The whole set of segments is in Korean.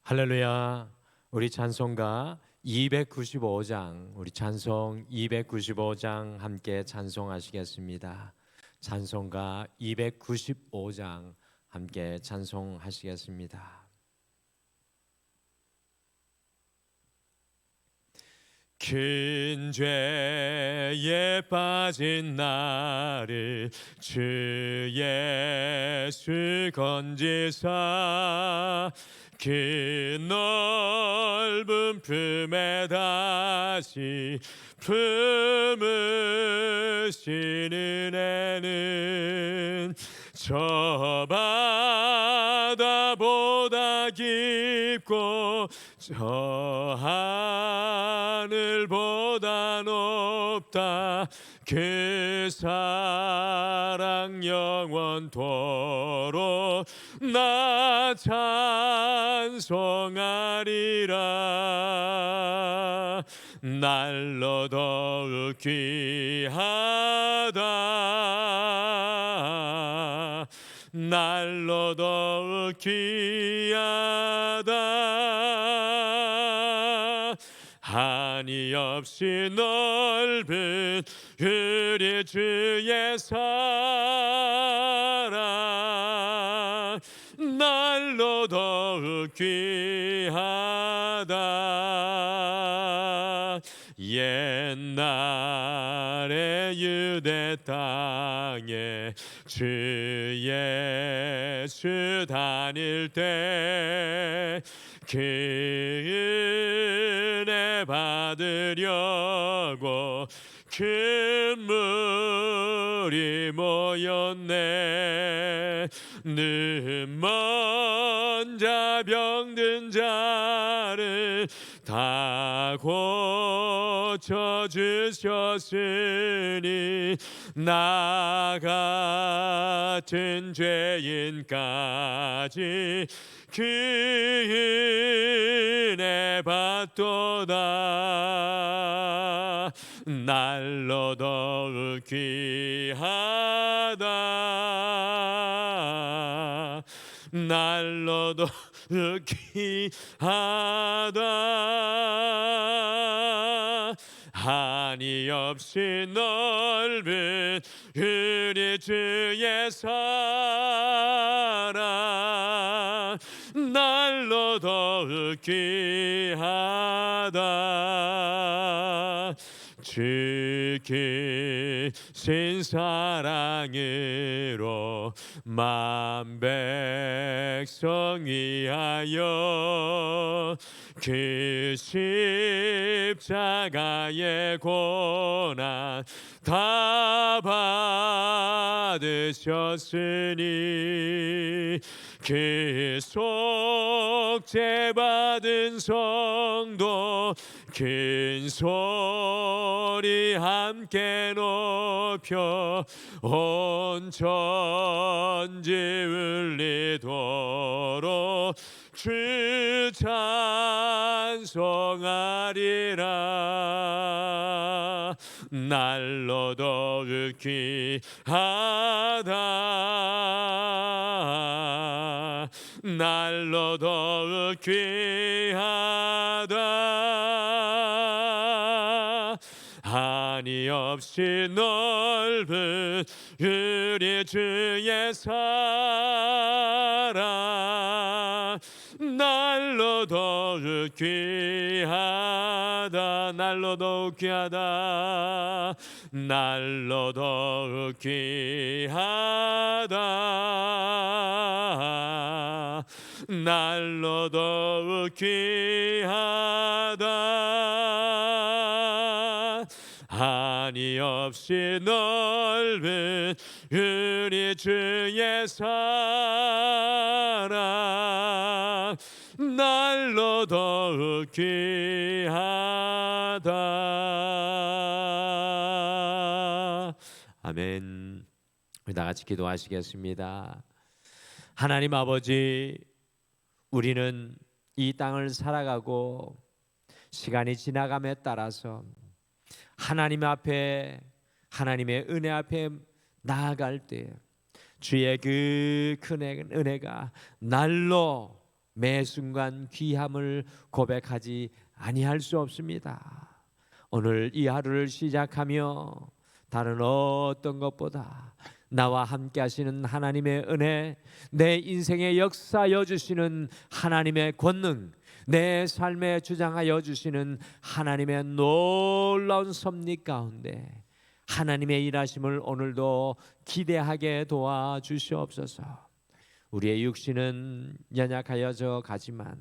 할렐루야. 우리 찬송가 295장, 우리 찬송 295장 함께 찬송하시겠습니다. 찬송가 295장 함께 찬송하시겠습니다. 큰 죄에 빠진 나를 주 예수 건지사 그 넓은 품에 다시 품으신 은혜는 저 바다보다 깊고 저 하늘보다 높다. 그 사랑 영원토록 나 찬송하리라. 날로 더욱 귀하다. 날로 더욱 귀하다. 한이 없이 넓은 우리 주의 사랑 날로 더욱 귀하다. 옛날에 유대 땅에 주 예수 다닐 때 그 은혜 받으려고 큰 물이 모였네. 눈먼 자 병든 자를 다 고쳐주셨으니 나 같은 죄인까지 그 은혜 받도다. 날로 더욱 귀하다. 날로 더욱 귀하다. 한이 없이 넓은 우리 주의 사랑 날로 더욱 귀하다. 주의 신 사랑으로 만 백성 위하여 그 십자가의 고난 다 받으셨으니 그 속죄 받은 성도 큰 소리 함께 높여 온 천지 울리도록 주 찬송하리라. 날로 더욱 귀하다. 날로 더욱 귀하다. 한이 없이 넓은 우리 주의 사랑 날로 더욱 귀하다. 날로 더욱 귀하다. 날로 더욱 귀하다. 날로 더욱 귀하다. 한이 없이 넓은 우리 주의 사랑 날로 더욱 귀하다. 아멘. 우리 다 같이 기도하시겠습니다. 하나님 아버지, 우리는 이 땅을 살아가고 시간이 지나감에 따라서 하나님 앞에, 하나님의 은혜 앞에 나아갈 때 주의 그 큰 은혜가 날로 매 순간 귀함을 고백하지 아니할 수 없습니다. 오늘 이 하루를 시작하며 다른 어떤 것보다 나와 함께 하시는 하나님의 은혜, 내 인생에 역사하여 주시는 하나님의 권능, 내 삶에 주장하여 주시는 하나님의 놀라운 섭리 가운데 하나님의 일하심을 오늘도 기대하게 도와주시옵소서. 우리의 육신은 연약하여져 가지만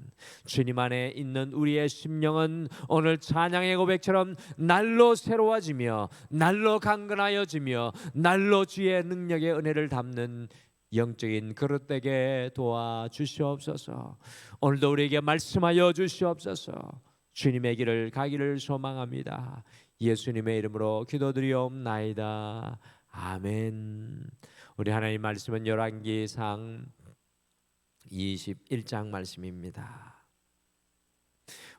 주님 안에 있는 우리의 심령은 오늘 찬양의 고백처럼 날로 새로워지며 날로 강건하여지며 날로 주의 능력의 은혜를 담는 영적인 그릇 되게 도와주시옵소서. 오늘도 우리에게 말씀하여 주시옵소서. 주님의 길을 가기를 소망합니다. 예수님의 이름으로 기도드리옵나이다. 아멘. 우리 하나님 말씀은 열왕기상 21장 말씀입니다.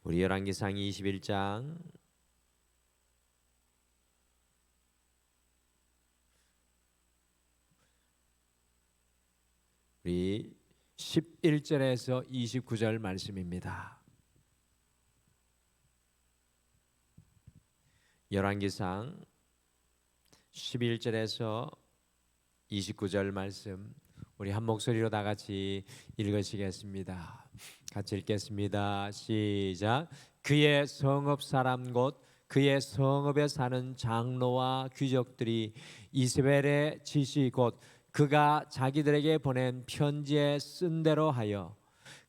우리 열왕기상 21장 우리 11절에서 29절 말씀입니다. 열왕기상 11절에서 29절 말씀 우리 한 목소리로 다 같이 읽으시겠습니다. 같이 읽겠습니다. 시작. 그의 성읍 사람 곧 그의 성읍에 사는 장로와 귀족들이 이세벨의 지시 곧 그가 자기들에게 보낸 편지에 쓴 대로 하여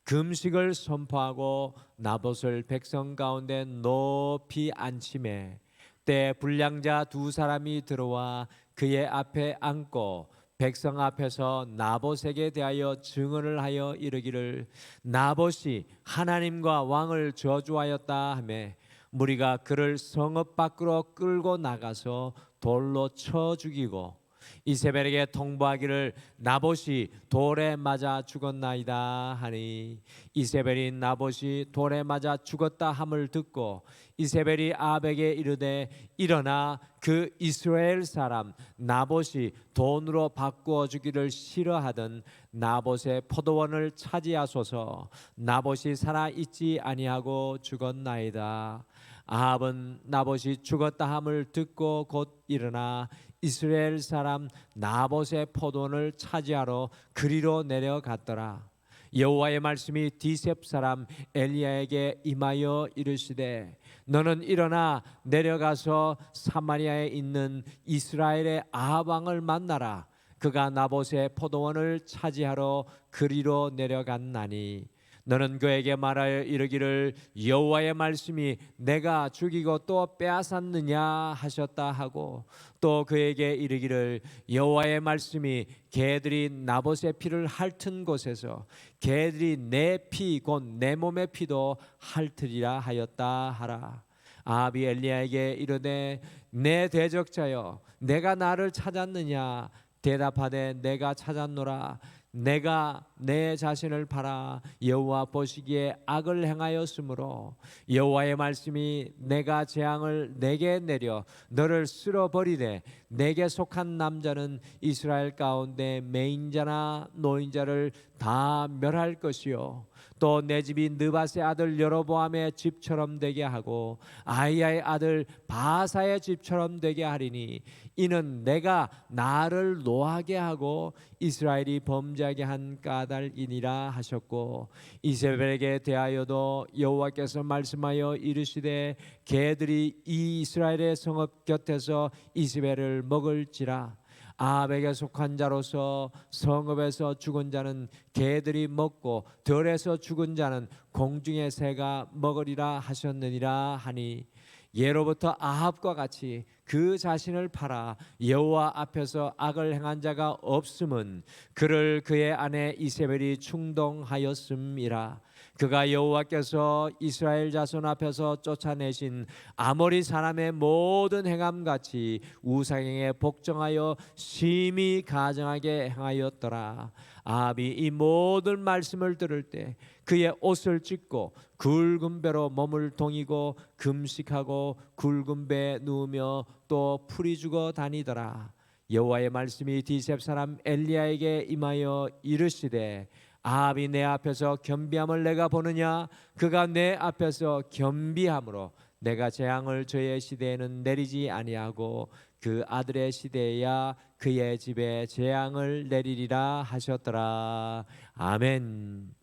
금식을 선포하고 나봇을 백성 가운데 높이 앉히매 때 불량자 두 사람이 들어와 그의 앞에 앉고 백성 앞에서 나봇에게 대하여 증언을 하여 이르기를 나봇이 하나님과 왕을 저주하였다 하매 무리가 그를 성읍 밖으로 끌고 나가서 돌로 쳐 죽이고 이세벨에게 통보하기를 나봇이 돌에 맞아 죽었나이다 하니 이세벨이 나봇이 돌에 맞아 죽었다 함을 듣고 이세벨이 아합에게 이르되 일어나 그 이스라엘 사람 나봇이 돈으로 바꾸어 주기를 싫어하던 나봇의 포도원을 차지하소서. 나봇이 살아 있지 아니하고 죽었나이다. 아합은 나봇이 죽었다 함을 듣고 곧 일어나 이스라엘 사람 나봇의 포도원을 차지하러 그리로 내려갔더라. 여호와의 말씀이 디셉 사람 엘리야에게 임하여 이르시되 너는 일어나 내려가서 사마리아에 있는 이스라엘의 아합 왕을 만나라. 그가 나봇의 포도원을 차지하러 그리로 내려갔나니 너는 그에게 말하여 이르기를 여호와의 말씀이 내가 죽이고 또 빼앗았느냐 하셨다 하고 또 그에게 이르기를 여호와의 말씀이 개들이 나봇의 피를 핥은 곳에서 개들이 내 피 곧 내 몸의 피도 핥으리라 하였다 하라. 아합이 엘리야에게 이르되 내 대적자여 내가 나를 찾았느냐 대답하되 내가 찾았노라. 내가 내 자신을 팔아 여호와 보시기에 악을 행하였으므로 여호와의 말씀이 내가 재앙을 내게 내려 너를 쓸어버리되 내게 속한 남자는 이스라엘 가운데 매인자나 노인자를 다 멸할 것이요 또 내 집이 느밧의 아들 여로보암의 집처럼 되게 하고 아히야의 아들 바사의 집처럼 되게 하리니 이는 내가 나를 노하게 하고 이스라엘이 범죄하게 한 까닭이니라 하셨고 이세벨에게 대하여도 여호와께서 말씀하여 이르시되 개들이 이 이스라엘의 성읍 곁에서 이세벨을 먹을지라. 아합에게 속한 자로서 성읍에서 죽은 자는 개들이 먹고 들에서 죽은 자는 공중의 새가 먹으리라 하셨느니라 하니 예로부터 아합과 같이 그 자신을 팔아 여호와 앞에서 악을 행한 자가 없음은 그를 그의 아내 이세벨이 충동하였음이라. 그가 여호와께서 이스라엘 자손 앞에서 쫓아내신 아모리 사람의 모든 행함같이 우상행에 복종하여 심히 가증하게 행하였더라. 아합이 이 모든 말씀을 들을 때 그의 옷을 찢고 굵은 배로 몸을 동이고 금식하고 굵은 배에 누우며 또 풀이 죽어 다니더라. 여호와의 말씀이 디셉 사람 엘리야에게 임하여 이르시되 아합이 내 앞에서 겸비함을 내가 보느냐? 그가 내 앞에서 겸비함으로 내가 재앙을 저의 시대에는 내리지 아니하고 그 아들의 시대에야 그의 집에 재앙을 내리리라 하셨더라. 아멘.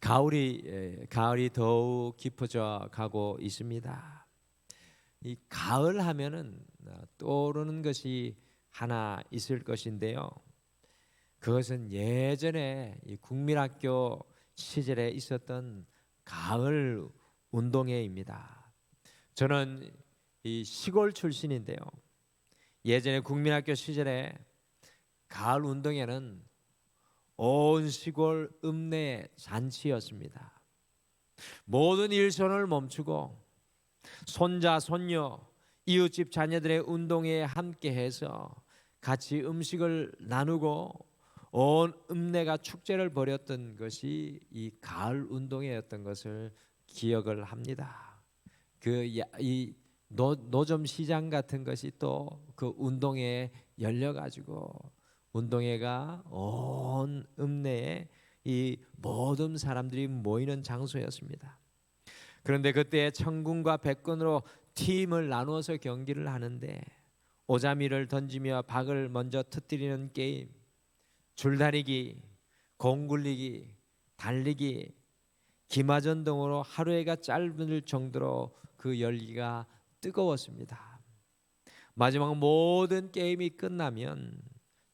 가을이 더욱 깊어져 가고 있습니다. 이 가을 하면은 떠오르는 것이 하나 있을 것인데요. 그것은 예전에 이 국민학교 시절에 있었던 가을 운동회입니다. 저는 이 시골 출신인데요. 예전에 국민학교 시절에 가을 운동회는 온 시골 읍내의 잔치였습니다. 모든 일손을 멈추고 손자, 손녀, 이웃집 자녀들의 운동회에 함께해서 같이 음식을 나누고 온 읍내가 축제를 벌였던 것이 이 가을 운동회였던 것을 기억을 합니다. 이 노점 시장 같은 것이 또 그 운동회에 열려가지고 운동회가 온 읍내에 이 모든 사람들이 모이는 장소였습니다. 그런데 그때 천군과 백군으로 팀을 나누어서 경기를 하는데 오자미를 던지며 박을 먼저 터뜨리는 게임, 줄다리기, 공굴리기, 달리기, 기마전 등으로 하루해가 짧을 정도로 그 열기가 뜨거웠습니다. 마지막 모든 게임이 끝나면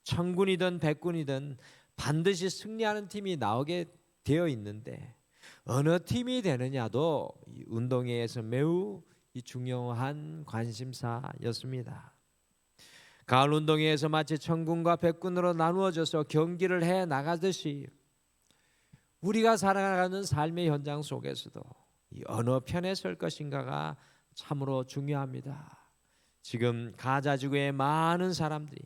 천군이든 백군이든 반드시 승리하는 팀이 나오게 되어 있는데 어느 팀이 되느냐도 이 운동회에서 매우 중요한 관심사였습니다. 가을 운동회에서 마치 천군과 백군으로 나누어져서 경기를 해 나가듯이 우리가 살아가는 삶의 현장 속에서도 이 어느 편에 설 것인가가 참으로 중요합니다. 지금 가자 지구의 많은 사람들이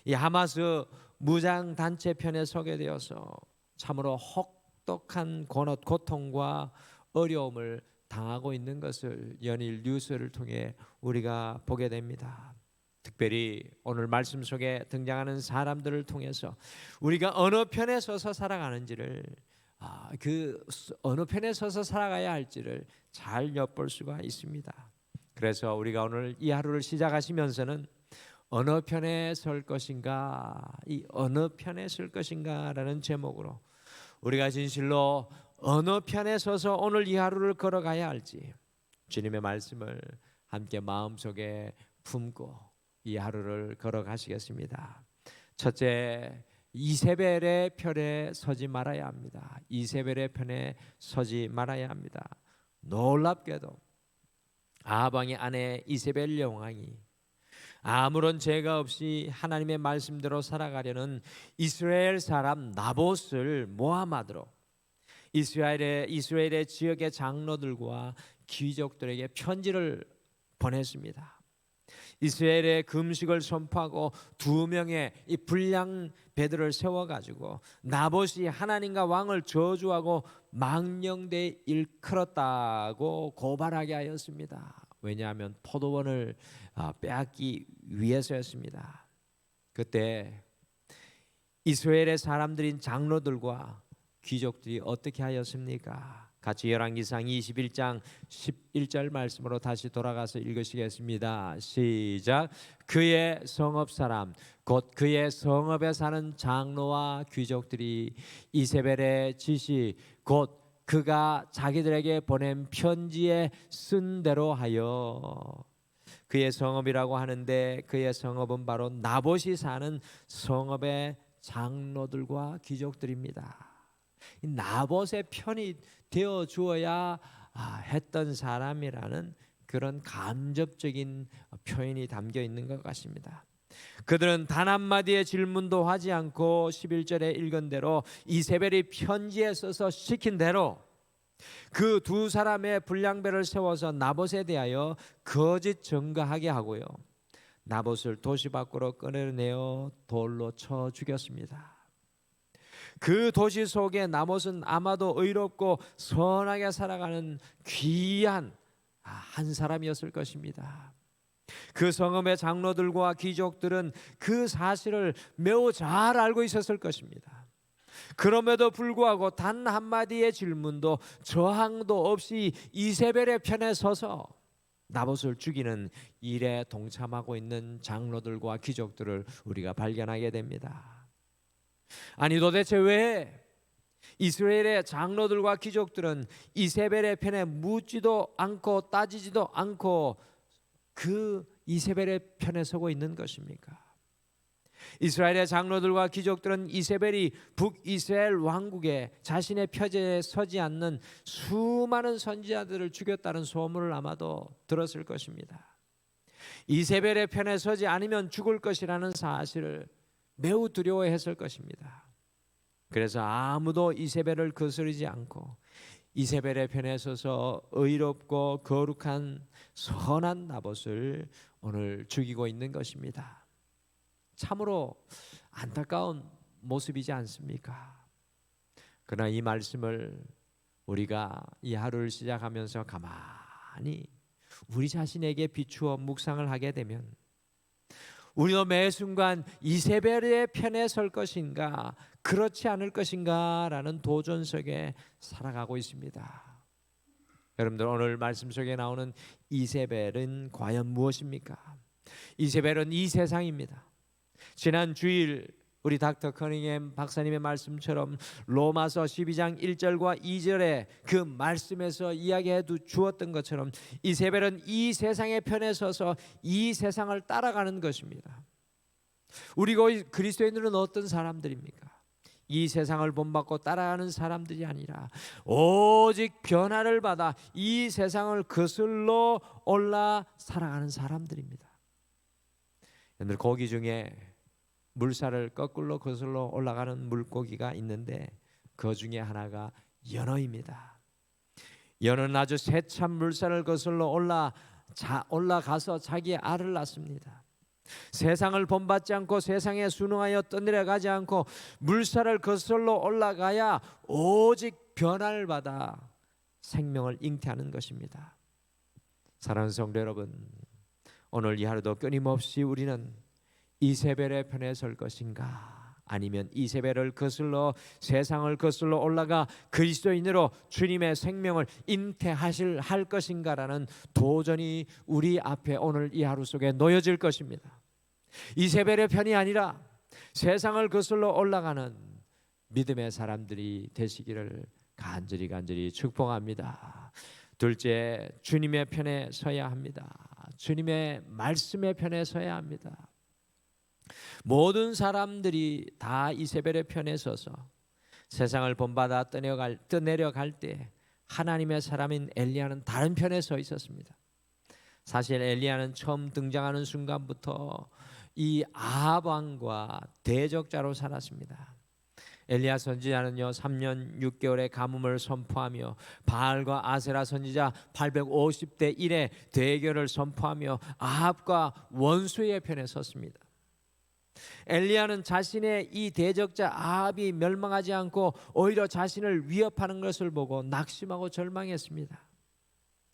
이 하마스 무장 단체 편에 서게 되어서 참으로 혹독한 고통과 어려움을 당하고 있는 것을 연일 뉴스를 통해 우리가 보게 됩니다. 특별히 오늘 말씀 속에 등장하는 사람들을 통해서 우리가 어느 편에 서서 살아가는지를 그 어느 편에 서서 살아가야 할지를 잘 엿볼 수가 있습니다. 그래서 우리가 오늘 이 하루를 시작하시면서는 어느 편에 설 것인가, 이 어느 편에 설 것인가라는 제목으로 우리가 진실로 어느 편에 서서 오늘 이 하루를 걸어가야 할지 주님의 말씀을 함께 마음속에 품고 이 하루를 걸어가시겠습니다. 첫째, 이세벨의 편에 서지 말아야 합니다. 이세벨의 편에 서지 말아야 합니다. 놀랍게도 아합 왕의 아내 이세벨 여왕이 아무런 죄가 없이 하나님의 말씀대로 살아가려는 이스라엘 사람 나봇을 모함하도록 이스라엘의 지역의 장로들과 귀족들에게 편지를 보냈습니다. 이스라엘의 금식을 선포하고 2명의 이 불량 배들을 세워가지고 나봇이 하나님과 왕을 저주하고 망령되이 일컬었다고 고발하게 하였습니다. 왜냐하면 포도원을 빼앗기 위해서였습니다. 그때 이스라엘의 사람들인 장로들과 귀족들이 어떻게 하였습니까? 같이 열왕기상 21장 11절 말씀으로 다시 돌아가서 읽으시겠습니다. 시작. 그의 성읍 사람 곧 그의 성읍에 사는 장로와 귀족들이 이세벨의 지시 곧 그가 자기들에게 보낸 편지에 쓴 대로 하여 그의 성읍이라고 하는데 그의 성읍은 바로 나봇이 사는 성읍의 장로들과 귀족들입니다. 이 나봇의 편이 되어 주어야 했던 사람이라는 그런 간접적인 표현이 담겨 있는 것 같습니다. 그들은 단 한마디의 질문도 하지 않고 11절에 읽은 대로 이세벨이 편지에 써서 시킨 대로 그 2사람의 불량배를 세워서 나봇에 대하여 거짓 증거하게 하고요, 나봇을 도시 밖으로 끌어내어 돌로 쳐 죽였습니다. 그 도시 속에 나봇은 아마도 의롭고 선하게 살아가는 귀한 한 사람이었을 것입니다. 그 성읍의 장로들과 귀족들은 그 사실을 매우 잘 알고 있었을 것입니다. 그럼에도 불구하고 단 한마디의 질문도 저항도 없이 이세벨의 편에 서서 나봇을 죽이는 일에 동참하고 있는 장로들과 귀족들을 우리가 발견하게 됩니다. 아니 도대체 왜 이스라엘의 장로들과 귀족들은 이세벨의 편에 묻지도 않고 따지지도 않고 그 이세벨의 편에 서고 있는 것입니까? 이스라엘의 장로들과 귀족들은 이세벨이 북이스라엘 왕국에 자신의 표제에 서지 않는 수많은 선지자들을 죽였다는 소문을 아마도 들었을 것입니다. 이세벨의 편에 서지 않으면 죽을 것이라는 사실을 매우 두려워했을 것입니다. 그래서 아무도 이세벨을 거스르지 않고 이세벨의 편에 서서 의롭고 거룩한 선한 나봇을 오늘 죽이고 있는 것입니다. 참으로 안타까운 모습이지 않습니까? 그러나 이 말씀을 우리가 이 하루를 시작하면서 가만히 우리 자신에게 비추어 묵상을 하게 되면 우리도 매 순간 이세벨의 편에 설 것인가 그렇지 않을 것인가 라는 도전 속에 살아가고 있습니다. 여러분들 오늘 말씀 속에 나오는 이세벨은 과연 무엇입니까? 이세벨은 이 세상입니다. 지난 주일 우리 닥터 커닝햄 박사님의 말씀처럼 로마서 12장 1절과 2절에 그 말씀에서 이야기해 주었던 것처럼 이세벨은 이 세상의 편에 서서 이 세상을 따라가는 것입니다. 우리 그리스도인들은 어떤 사람들입니까? 이 세상을 본받고 따라가는 사람들이 아니라 오직 변화를 받아 이 세상을 거슬러 올라 살아가는 사람들입니다. 여러분들 고기 중에 물살을 거꾸로 거슬러 올라가는 물고기가 있는데 그 중에 하나가 연어입니다. 연어는 아주 세찬 물살을 거슬러 올라가서 자기의 알을 낳습니다. 세상을 본받지 않고 세상에 순응하여 떠내려가지 않고 물살을 거슬러 올라가야 오직 변화를 받아 생명을 잉태하는 것입니다. 사랑하는 성도 여러분, 오늘 이 하루도 끊임없이 우리는 이세벨의 편에 설 것인가 아니면 이세벨을 거슬러 세상을 거슬러 올라가 그리스도인으로 주님의 생명을 잉태할 것인가라는 도전이 우리 앞에 오늘 이 하루 속에 놓여질 것입니다. 이세벨의 편이 아니라 세상을 거슬러 올라가는 믿음의 사람들이 되시기를 간절히 축복합니다. 둘째, 주님의 편에 서야 합니다. 주님의 말씀의 편에 서야 합니다. 모든 사람들이 다 이세벨의 편에 서서 세상을 본받아 떠내려갈 때 하나님의 사람인 엘리야는 다른 편에 서 있었습니다. 사실 엘리야는 처음 등장하는 순간부터 이 아합 왕과 대적자로 살았습니다. 엘리야 선지자는요 3년 6개월의 가뭄을 선포하며 바알과 아세라 선지자 850대 1의 대결을 선포하며 아합과 원수의 편에 섰습니다. 엘리야는 자신의 이 대적자 아합이 멸망하지 않고 오히려 자신을 위협하는 것을 보고 낙심하고 절망했습니다.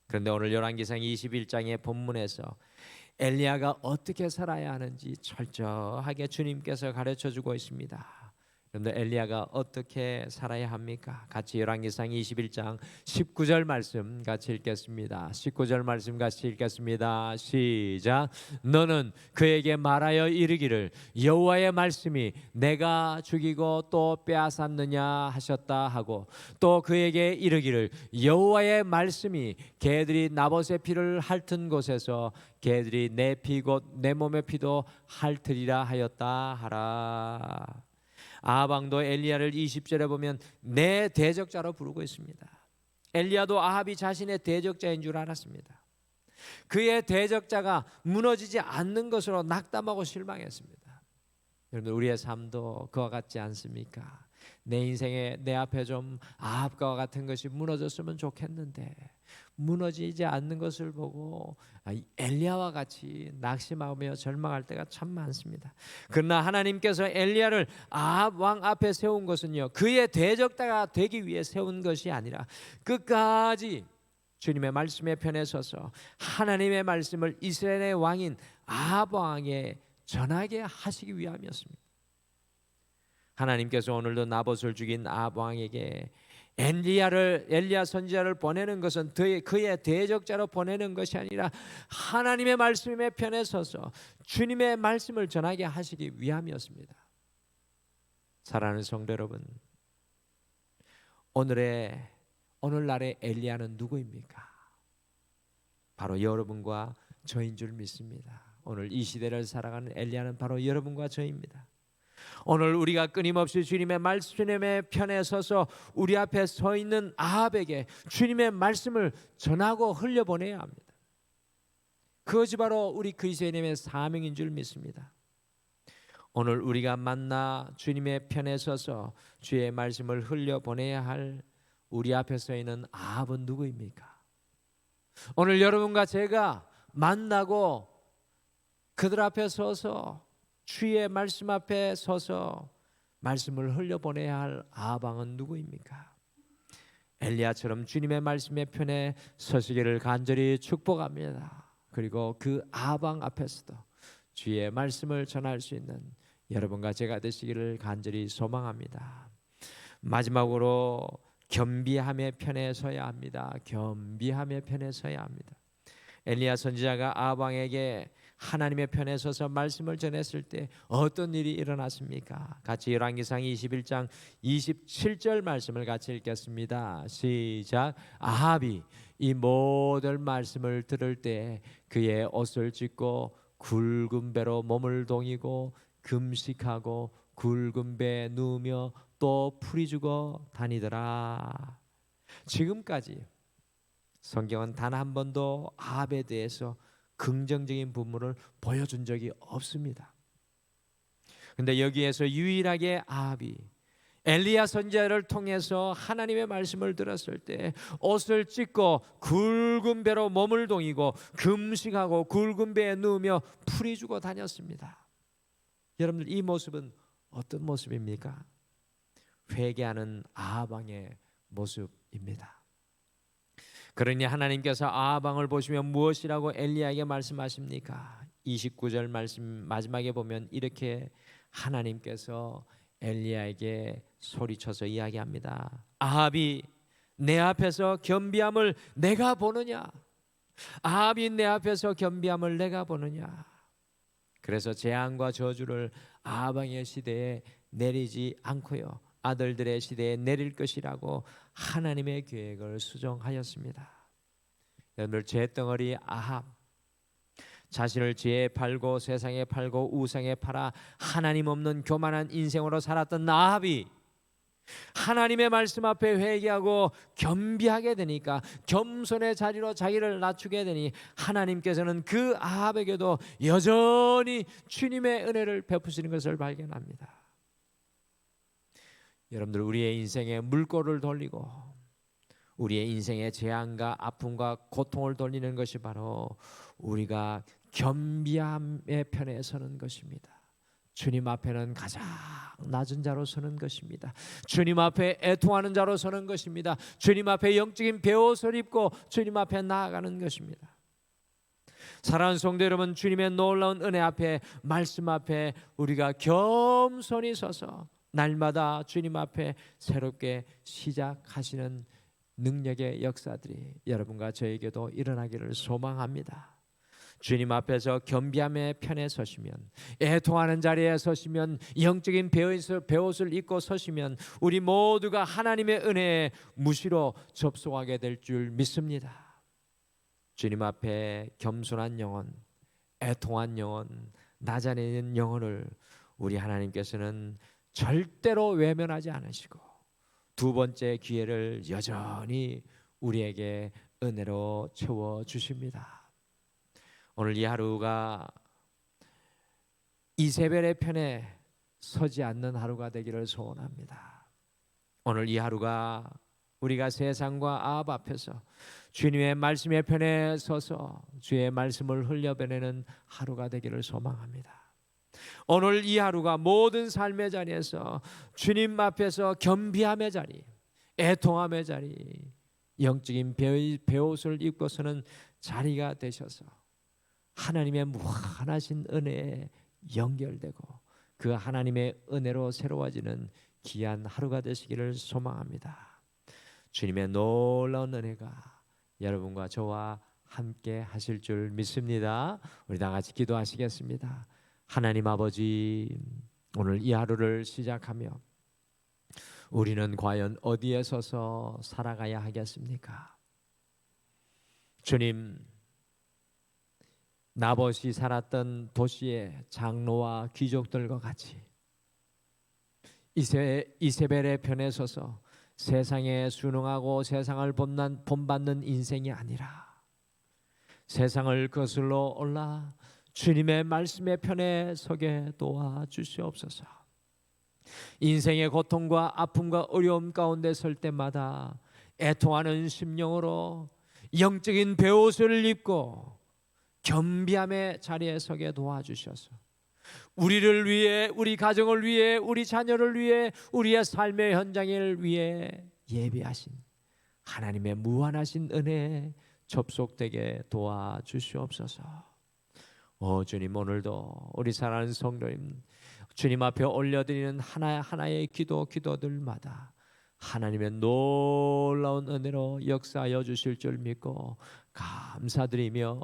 그런데 오늘 열왕기상 21장의 본문에서 엘리야가 어떻게 살아야 하는지 철저하게 주님께서 가르쳐주고 있습니다. 그런데 엘리야가 어떻게 살아야 합니까? 같이 열왕기상 21장 19절 말씀 같이 읽겠습니다. 19절 말씀 같이 읽겠습니다. 시작. 너는 그에게 말하여 이르기를 여호와의 말씀이 내가 죽이고 또 빼앗았느냐 하셨다 하고 또 그에게 이르기를 여호와의 말씀이 개들이 나봇의 피를 핥은 곳에서 개들이 내 피 곧 내 몸의 피도 핥으리라 하였다 하라. 아합 왕도 엘리야를 20절에 보면 내 대적자로 부르고 있습니다. 엘리야도 아합이 자신의 대적자인 줄 알았습니다. 그의 대적자가 무너지지 않는 것으로 낙담하고 실망했습니다. 여러분 우리의 삶도 그와 같지 않습니까? 내 인생에 내 앞에 좀 아합과 같은 것이 무너졌으면 좋겠는데 무너지지 않는 것을 보고 엘리야와 같이 낙심하며 절망할 때가 참 많습니다. 그러나 하나님께서 엘리야를 아합 왕 앞에 세운 것은요 그의 대적자가 되기 위해 세운 것이 아니라 끝까지 주님의 말씀의 편에 서서 하나님의 말씀을 이스라엘의 왕인 아합 왕에게 전하게 하시기 위함이었습니다. 하나님께서 오늘도 나봇을 죽인 아합 왕에게 엘리야 선지자를 보내는 것은 그의 대적자로 보내는 것이 아니라 하나님의 말씀의 편에 서서 주님의 말씀을 전하게 하시기 위함이었습니다. 사랑하는 성도 여러분, 오늘날의 엘리야는 누구입니까? 바로 여러분과 저인 줄 믿습니다. 오늘 이 시대를 살아가는 엘리야는 바로 여러분과 저입니다. 오늘 우리가 끊임없이 주님의 말씀의 편에 서서 우리 앞에 서 있는 아합에게 주님의 말씀을 전하고 흘려보내야 합니다. 그것이 바로 우리 그리스도인의 사명인 줄 믿습니다. 오늘 우리가 만나 주님의 편에 서서 주의 말씀을 흘려보내야 할 우리 앞에 서 있는 아합은 누구입니까? 오늘 여러분과 제가 만나고 그들 앞에 서서 주의 말씀 앞에 서서 말씀을 흘려보내야 할 아합 왕은 누구입니까? 엘리야처럼 주님의 말씀의 편에 서시기를 간절히 축복합니다. 그리고 그 아합 왕 앞에서도 주의 말씀을 전할 수 있는 여러분과 제가 되시기를 간절히 소망합니다. 마지막으로 겸비함의 편에 서야 합니다. 겸비함의 편에 서야 합니다. 엘리야 선지자가 아합 왕에게 하나님의 편에 서서 말씀을 전했을 때 어떤 일이 일어났습니까? 같이 열왕기상 21장 27절 말씀을 같이 읽겠습니다. 시작. 아합이 이 모든 말씀을 들을 때 그의 옷을 찢고 굵은 배로 몸을 동이고 금식하고 굵은 배에 누우며 또 풀이 죽어 다니더라. 지금까지 성경은 단 한 번도 아합에 대해서 긍정적인 부분을 보여준 적이 없습니다. 그런데 여기에서 유일하게 아합이 엘리야 선지자를 통해서 하나님의 말씀을 들었을 때 옷을 찢고 굵은 배로 몸을 동이고 금식하고 굵은 배에 누우며 풀이 주고 다녔습니다. 여러분들, 이 모습은 어떤 모습입니까? 회개하는 아합 왕의 모습입니다. 그러니 하나님께서 아합 왕을 보시면 무엇이라고 엘리야에게 말씀하십니까? 29절 말씀 마지막에 보면 이렇게 하나님께서 엘리야에게 소리쳐서 이야기합니다. 아합이 내 앞에서 겸비함을 내가 보느냐? 아합이 내 앞에서 겸비함을 내가 보느냐? 그래서 재앙과 저주를 아합 왕의 시대에 내리지 않고요, 아들들의 시대에 내릴 것이라고 하나님의 계획을 수정하였습니다. 여러분들, 죄덩어리 아합, 자신을 죄에 팔고 세상에 팔고 우상에 팔아 하나님 없는 교만한 인생으로 살았던 아합이 하나님의 말씀 앞에 회개하고 겸비하게 되니까, 겸손의 자리로 자기를 낮추게 되니 하나님께서는 그 아합에게도 여전히 주님의 은혜를 베푸시는 것을 발견합니다. 여러분들, 우리의 인생에 물꼬를 돌리고 우리의 인생에 재앙과 아픔과 고통을 돌리는 것이 바로 우리가 겸비함의 편에 서는 것입니다. 주님 앞에는 가장 낮은 자로 서는 것입니다. 주님 앞에 애통하는 자로 서는 것입니다. 주님 앞에 영적인 베옷을 입고 주님 앞에 나아가는 것입니다. 사랑하는 성도 여러분, 주님의 놀라운 은혜 앞에, 말씀 앞에 우리가 겸손히 서서 날마다 주님 앞에 새롭게 시작하시는 능력의 역사들이 여러분과 저에게도 일어나기를 소망합니다. 주님 앞에서 겸비함의 편에 서시면, 애통하는 자리에 서시면, 영적인 베옷을 입고 서시면 우리 모두가 하나님의 은혜에 무시로 접속하게 될 줄 믿습니다. 주님 앞에 겸손한 영혼, 애통한 영혼, 나자는 영혼을 우리 하나님께서는 절대로 외면하지 않으시고 두 번째 기회를 여전히 우리에게 은혜로 채워주십니다. 오늘 이 하루가 이세벨의 편에 서지 않는 하루가 되기를 소원합니다. 오늘 이 하루가 우리가 세상과 아합 앞에서 주님의 말씀의 편에 서서 주의 말씀을 흘려보내는 하루가 되기를 소망합니다. 오늘 이 하루가 모든 삶의 자리에서 주님 앞에서 겸비함의 자리, 애통함의 자리, 영적인 베옷을 입고서는 자리가 되셔서 하나님의 무한하신 은혜에 연결되고 그 하나님의 은혜로 새로워지는 귀한 하루가 되시기를 소망합니다. 주님의 놀라운 은혜가 여러분과 저와 함께 하실 줄 믿습니다. 우리 다 같이 기도하시겠습니다. 하나님 아버지, 오늘 이 하루를 시작하며 우리는 과연 어디에 서서 살아가야 하겠습니까? 주님, 나봇이 살았던 도시의 장로와 귀족들과 같이 이세벨의 편에 서서 세상에 순응하고 세상을 본받는 인생이 아니라 세상을 거슬러 올라 주님의 말씀의 편에 서게 도와주시옵소서. 인생의 고통과 아픔과 어려움 가운데 설 때마다 애통하는 심령으로 영적인 베옷을 입고 겸비함의 자리에 서게 도와주셔서 우리를 위해, 우리 가정을 위해, 우리 자녀를 위해, 우리의 삶의 현장을 위해 예비하신 하나님의 무한하신 은혜에 접속되게 도와주시옵소서. 주님, 오늘도 우리 사랑하는 성도님 주님 앞에 올려드리는 하나하나의 기도들마다 하나님의 놀라운 은혜로 역사하여 주실 줄 믿고 감사드리며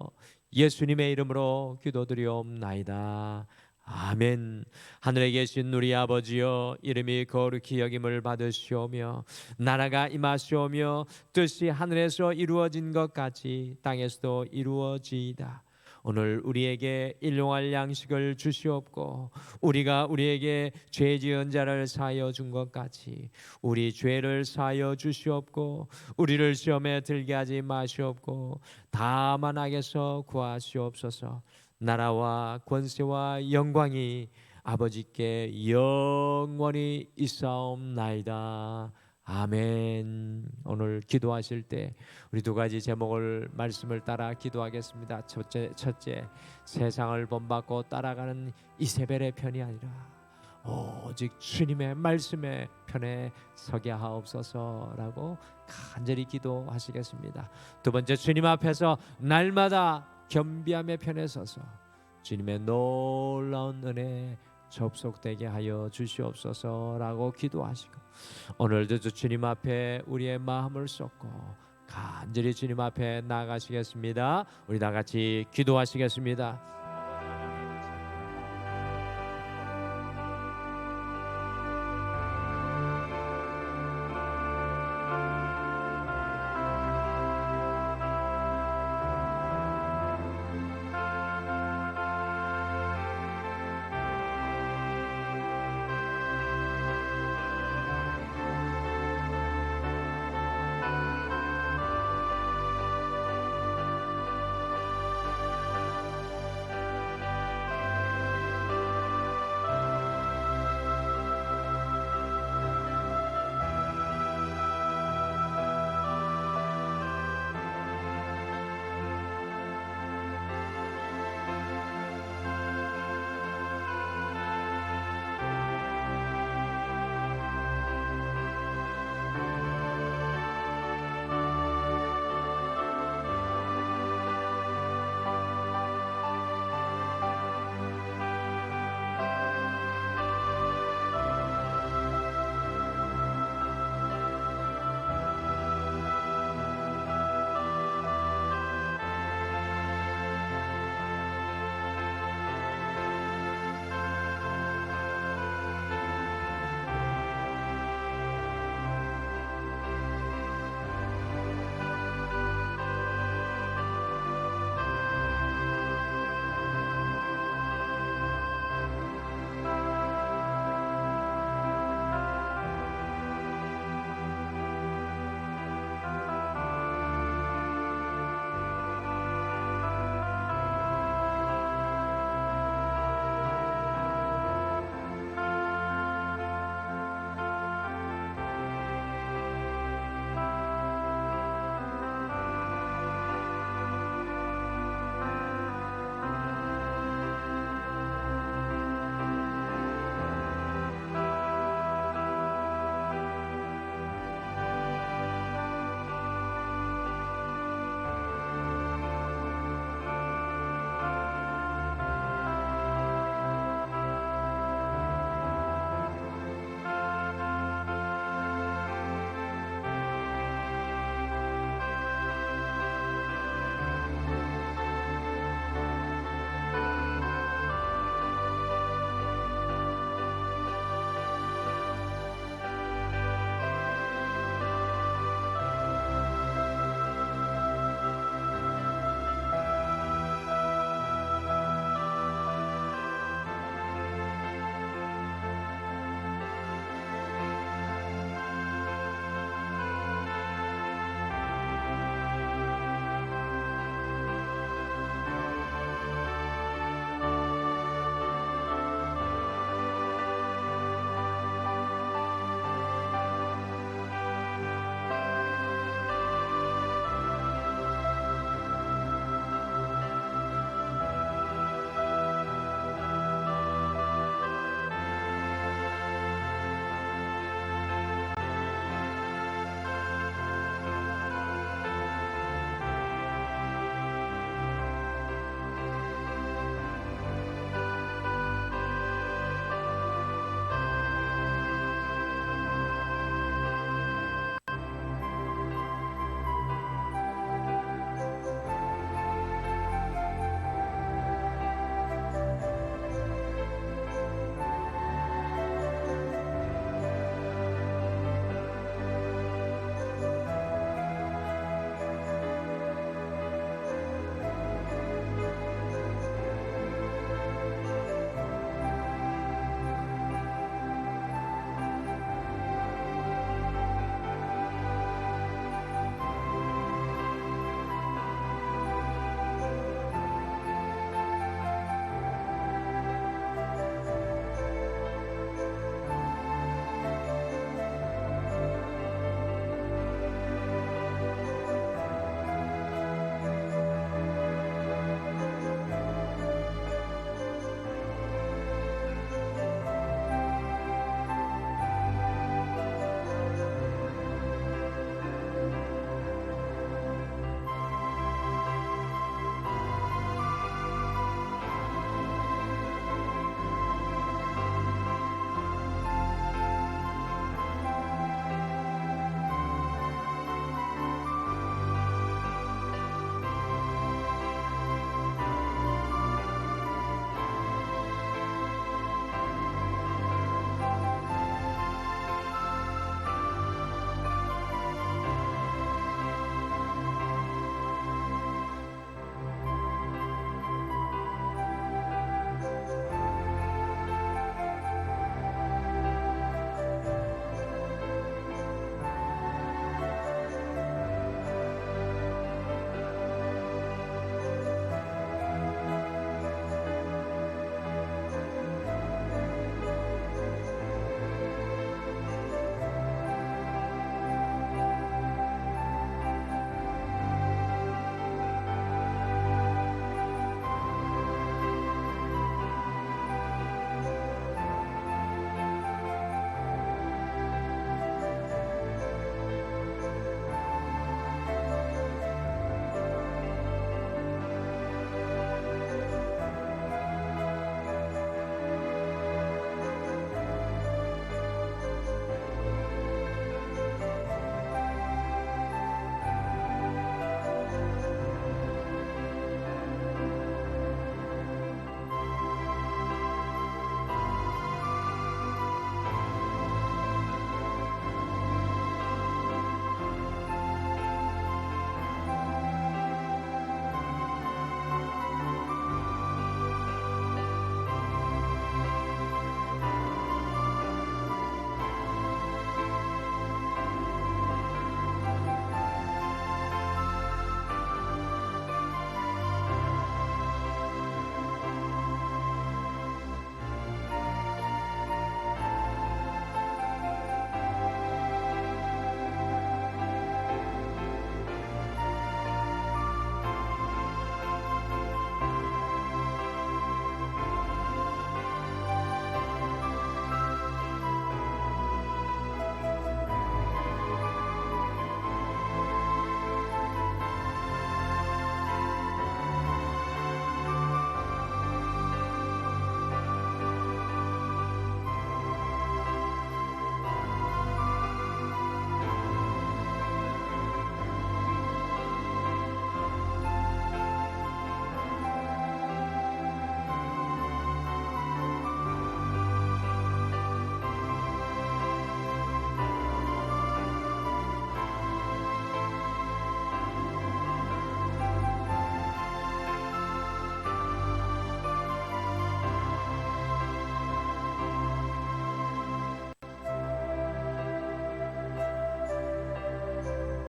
예수님의 이름으로 기도드리옵나이다. 아멘. 하늘에 계신 우리 아버지여, 이름이 거룩히 여김을 받으시오며 나라가 임하시오며 뜻이 하늘에서 이루어진 것 같이 땅에서도 이루어지이다. 오늘 우리에게 일용할 양식을 주시옵고 우리가 우리에게 죄 지은 자를 사하여 준 것 같이 우리 죄를 사하여 주시옵고 우리를 시험에 들게 하지 마시옵고 다만 악에서 구하시옵소서. 나라와 권세와 영광이 아버지께 영원히 있사옵나이다. 아멘. 오늘 기도하실 때 우리 두 가지 제목을 말씀을 따라 기도하겠습니다. 첫째, 세상을 본받고 따라가는 이세벨의 편이 아니라 오직 주님의 말씀의 편에 서게 하옵소서라고 간절히 기도하시겠습니다. 두 번째, 주님 앞에서 날마다 겸비함의 편에 서서 주님의 놀라운 은혜 접속되게 하여 주시옵소서라고 기도하시고 오늘도 주님 앞에 우리의 마음을 쏟고 간절히 주님 앞에 나가시겠습니다. 우리 다 같이 기도하시겠습니다.